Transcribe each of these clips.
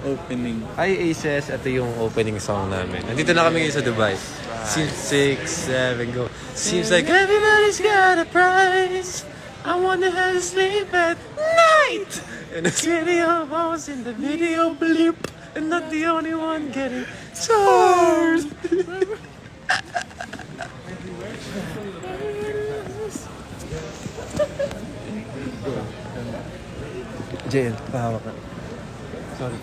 Opening. Hi Aces, ito yung opening song namin. Nandito na kami ngayon sa Dubai. Scene 6, 7, go. Seems like everybody's got a price. I wonder how to sleep at night. And this video was in the video bleep. And not the only one getting charged. Jen, pahawak ka. Sorry.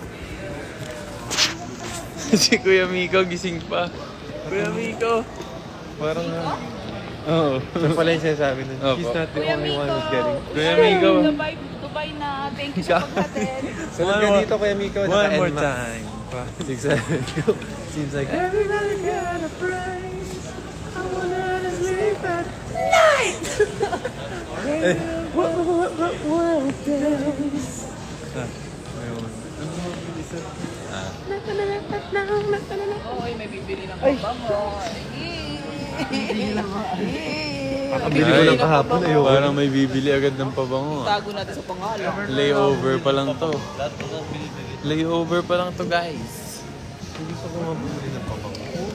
Si Kuya Miko gising pa. Kuya Miko. Parang oo. Ano pala yung sinasabi nun? She's not the only one who's getting. Kuya Miko. Dubai na. Thank you sa pagkatid. Sunod ka dito, Kuya Miko. One more time. 6, 7, go. Seems like everybody got a price. I wanna sleep at night. What world dance? Oy, may bibili ng pabango. Kakabili ko lang kahapon. Parang may bibili agad ng pabango. Tago natin sa pangalan. Layover pa lang to. Layover pa lang to, guys. Hindi ko mabili ng pabango.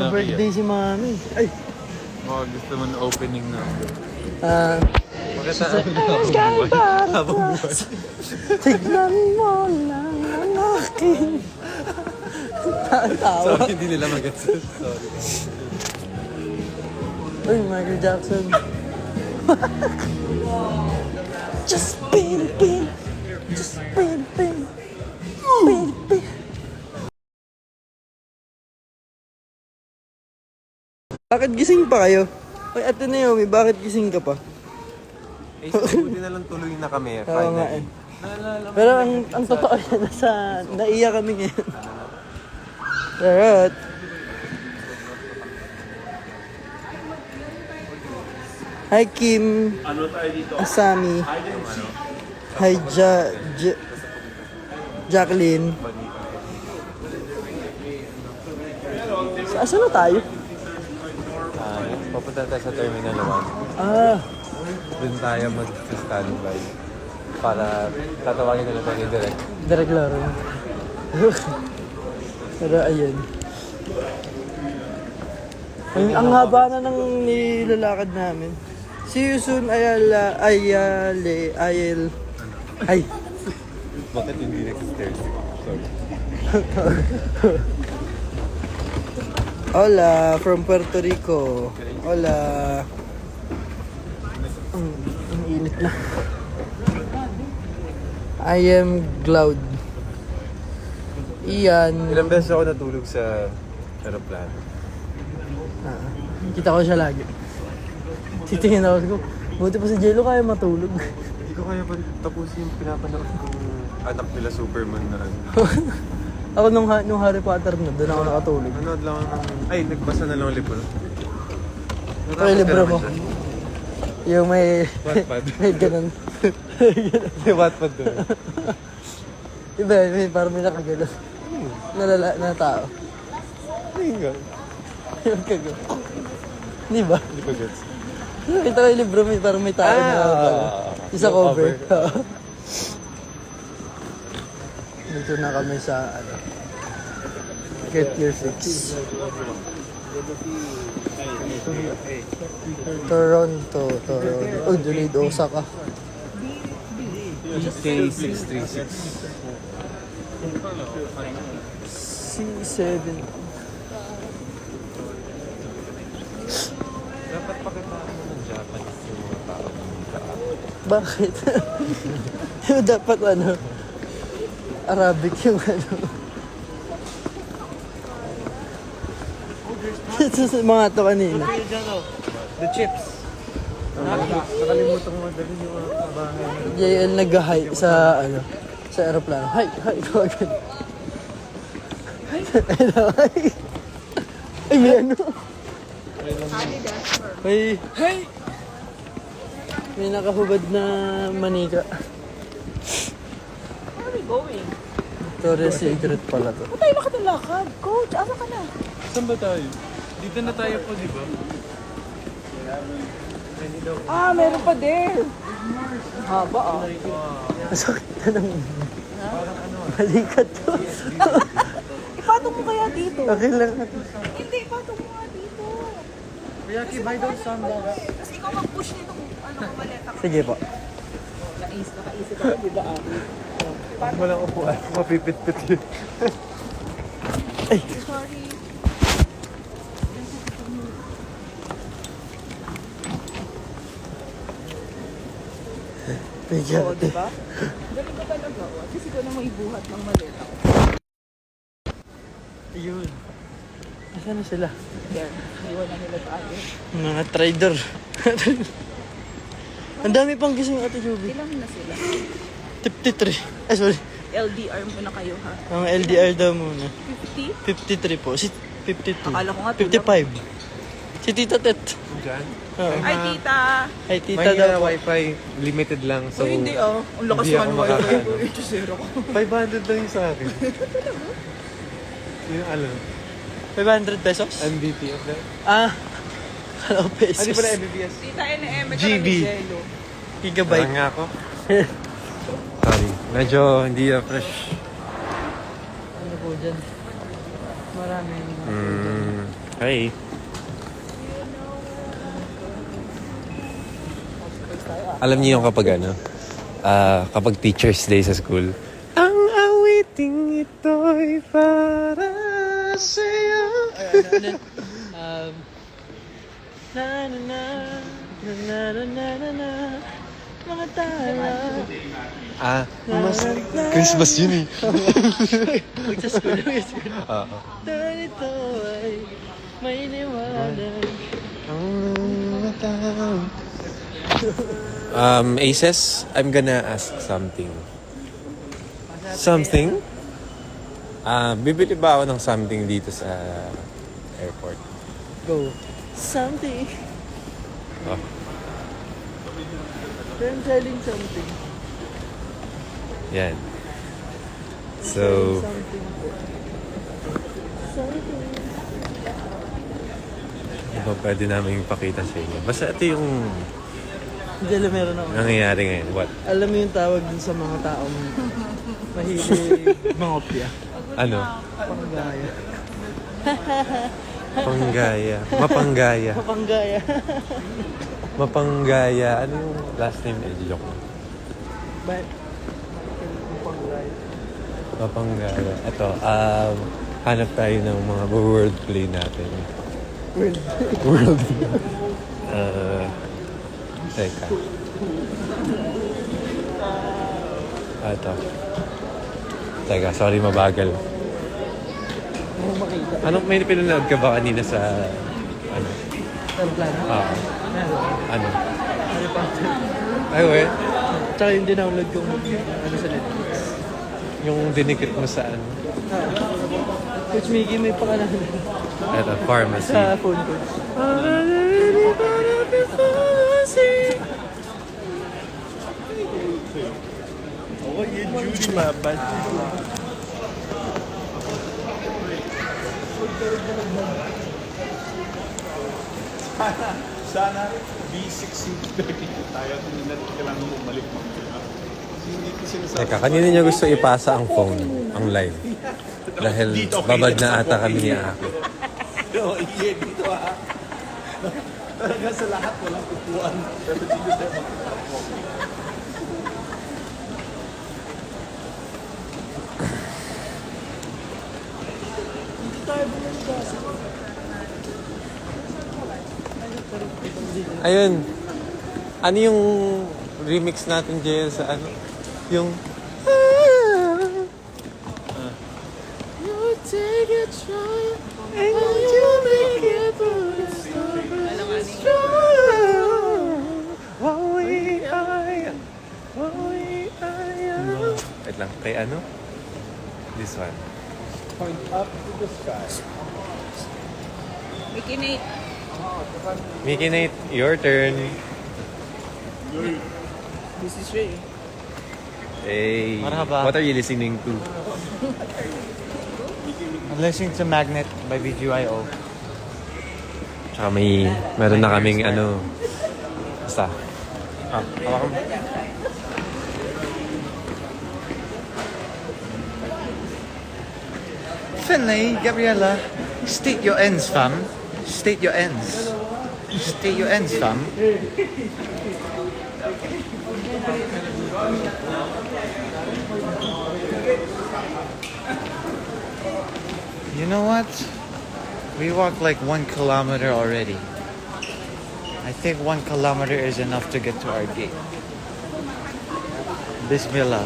Birthday si Mami. Ay! Mga gusto mo na opening na. Bakit Tignan mo lang ang aking tawa. Sorry, hindi nila magets. Sorry. Uy, Michael Jackson. Just spin, spin. Just spin, spin. Spin, spin. Bakit gising pa kayo? Uy, Ate Naomi, bakit gising ka pa? Eh, buti na lang tuloy na kami. Oo nga eh. Pero ang totoo yan, naiyak kami ngayon. Charot. Hi Kim. Asami. Hi Jacqueline. Saan na tayo? Papunta tayo sa Terminal 1. Ah, Doon tayo mag-standby. Para tatawagin nila tayo ni Direk. direct laro. Pero ayun. Ang haba na ng nilalakad namin. See you soon, Ay. Bakit hindi nag-stairs? Sorry. Hola, from Puerto Rico. Hola. Ang init na. I am Cloud. Ian. Ilang beses ako natulog sa aeroplano. Kita ko siya lagi. Titingin ako ko. Buti pa si Jello kaya matulog. Hindi ko kaya tapusin yung pinapanood kong anak nila Superman na ano. Ako nung Harry Potter na, doon ako nakatulog. Nanood lang ako ng... Ay, nagbasa na lang ulit po. Ano yung libro mo? Yung may... Wattpad. may ganun. May Wattpad doon. Iba, may parang may nakagano. Na tao. Ayun nga. Yung kagano. Di ba? Hindi ko gets. Nakita ko yung libro, may parang may tao na yung sa cover. Dito na kami sa Get Your Fix. Toronto. Oh, Delayed Osaka. K636. C7. Dapat pakitaan mo ng Japanese yung mga tao ng kaan. Bakit? Dapat Arabic yung Ito sa mga to kanina. The chips. Nakalimutan mo madali yung mga bahay. JL nag-hi sa sa aeroplano. Hi, kawagan. Ay, may ano? Hey! May nakahubad na manika. Where are we going? Victoria's Secret pala to. Ba't tayo makatalakad? Coach, asa ka na? Saan ba tayo? Dito na tayo po, di ba? Ah, meron pa there. Haba ah. Masakit na ng... Parang ano Balikat to. Ipatong mo kaya dito. Okay lang. Hindi, ipatong mo nga dito. Yaki, buy doon sandal. Tapos ikaw mag-push nitong maleta ko. Sige po. Nakaisip ako, di ba ako? Walang upuan. Mapipit-pit yun. Sorry. Bigyan. Oo, di ba? Galing ko talaga. Kasi ko na may buhat ng maleta ko. Ayun. Asan na sila? There. Iwan na nila tayo. Mga trader. Ang dami pang gising Ate Juby. Ilang na sila? 53. Sorry. LDR muna kayo ha. Ang LDR daw muna. 50? 53 po. Si 52. Akala ko nga 55. Si Tita Tet. Diyan? Oo. Ay, tita! Ay, Tita May daw po. wifi, limited lang. So, Uy, hindi ah. Ang lakas hindi naman ako wifi makakaano. ko. Ito zero ko. 500 lang yung sa akin. Yung ano, 500 pesos? MBPS na. Ah. Kala ko pesos. Ano ba na MBPS? Tita NM, ito GB. GB. Jello. Gigabyte. Parang nga ako. Sorry, medyo hindi na fresh. Ano po dyan? Maraming. Hey. Alam niyo yung kapag ano, kapag Teacher's Day sa school, ang awiting ito'y para sa'yo. Na na na na na na na na na mga tala. Mas Christmas yun eh. Pag sa school, Oo. dahil ito ay may liwanag. Aces, I'm gonna ask something. Something? Bibili ba ako ng something dito sa airport? Go. Something. Oh. I'm selling something. Yan. So, Something po. Something. ano ba pwede namin ipakita sa inyo? Basta ito yung Hindi alam meron ako. nangyayari ngayon. What? Alam mo yung tawag dun sa mga taong mahilig mangopya. Ano? Panggaya. Panggaya. Mapanggaya. Mapanggaya. Mapanggaya. Ano yung last name na joke? But, mapanggaya. Mapanggaya. Ito, hanap tayo ng mga wordplay natin. World. Teka. Ito. Teka, sorry mabagal. Mo makita. Anong may pinanood ka ba kanina sa ano? Aeroplano. Meron. Ano? Harry Potter. Ay, we. Tsaka yung dinownload kong ano sa Netflix. Yung dinikit mo sa ano? Coach Mickey may pangalan Ito, pharmacy. sa phone ko. Ako yun, Judy Mabat. Sana B630 tayo kung hindi natin kailangan bumalik mo. Hindi ko sinasabi. Teka, kanina niya gusto ipasa ang phone, ang live. Dahil babad na ata kami ni Aki. Oo, iye dito ha. Talaga sa lahat walang upuan. Pero dito tayo magpapapo. Ayun. Ano yung remix natin, JL, sa ano? Yung... You take a try and you make it Wait lang, kay ano? This one. Point up to the sky. Mickey Nate. Mickey Nate, your turn. This is Ray. Hey, Marhaba. what are you listening to? I'm listening to Magnet by BGYO. Tsaka meron na kaming ano, basta. Hawakan mo. Finlay, Gabriella, state your ends, fam. State your ends. State your ends, fam. You know what? We walked like 1 kilometer already. I think 1 kilometer is enough to get to our gate. Bismillah.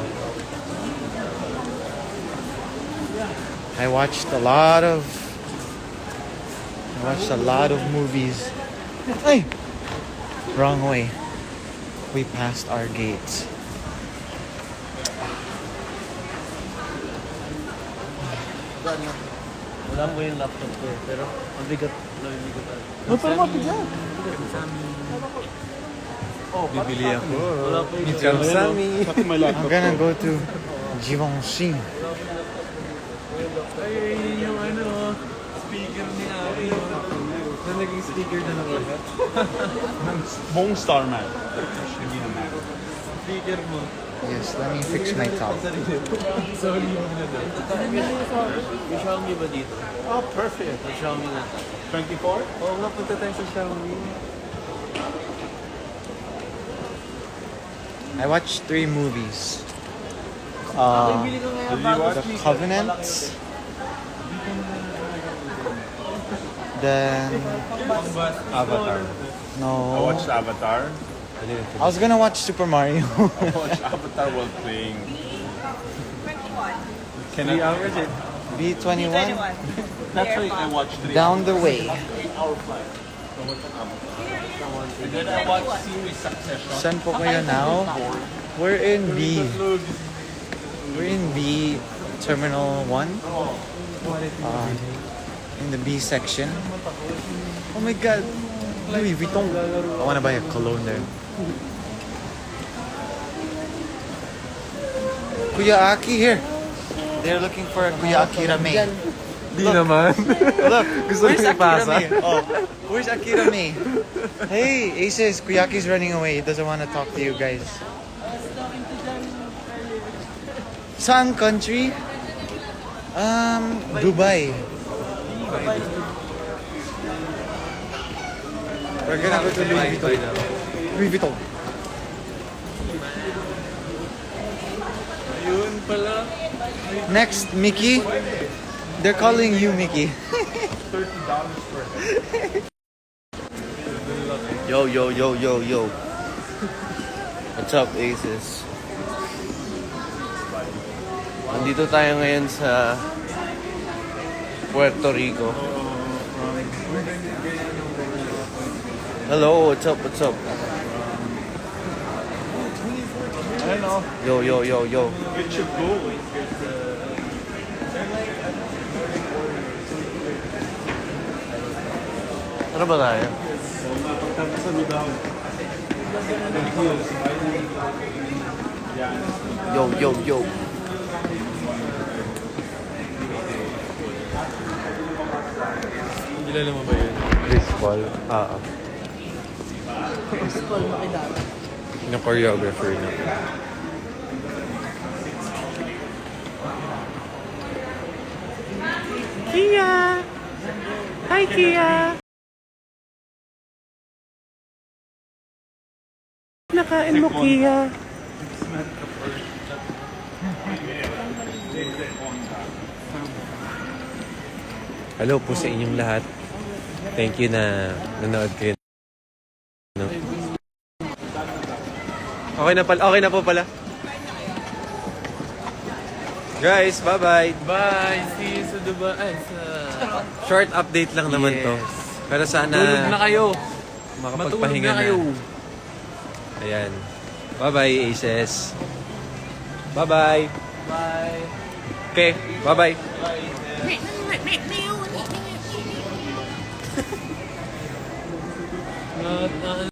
I watched a lot of movies. Ay! Wrong way. We passed our gates. Wala ko yung laptop ko eh, pero ang bigat. Oh, pero mabigat. Bibili ako. Wala ko yung Kamsami. I'm gonna go to Givenchy. Ay, yung ano, speaker ni Ari. Na naging speaker na ng lahat. Buong Starman. Hindi na man. Speaker mo. Yes, let me fix my top. Sorry yung na daw. May Xiaomi ba dito? Oh, perfect. May Xiaomi na. 24? Oo nga, punta tayo sa Xiaomi. I watched 3 movies. Bili ko ngayon Did you watch? The Covenant. Then Avatar. no. I watched Avatar. I was gonna watch Super Mario. I watched Avatar while playing. 3 hours eh. B21 That's why I watched 3 down the way. hour flight. And then I watched series Succession. Saan po kayo now? We're in B. We're in B Terminal 1. In the B section. Oh my god. Louis Vuitton. I wanna buy a cologne there. Kuya Aki here. They're looking for a Kuya Aki Rame. Di naman. Look, Gusto where's nyo Akira ipasa? May? Oh, where's Akira May? Hey, Aces, Kuyaki's running away. He doesn't want to talk to you guys. Saan country? Dubai. We're gonna go to Louis Vuitton. Louis Vuitton. Ayun pala. Next, Mickey. They're calling you Mickey. Yo, yo, yo, yo, yo. What's up, Aces? Nandito tayo ngayon sa Puerto Rico. Hello, what's up, what's up? I don't know. Yo, yo, yo, yo. Get your goal. Ano ba tayo? Yo, yo, yo. Kilala mo ba yun? Chris Paul. Chris Paul makilala. Yung choreographer na. Kia! Hi, Kia! Nakain mo, Kia. Hello po sa inyong lahat. Thank you na nanood kayo. No? Okay na pala. Okay na po pala. Guys, bye-bye. Bye! See you sa Dubai. Ay, sa... Short update lang naman to. Pero sana Tulog na kayo. makapagpahinga Matulog na kayo. Ayan. Bye-bye, Aces. Bye-bye. Bye! Okay, bye-bye. Not,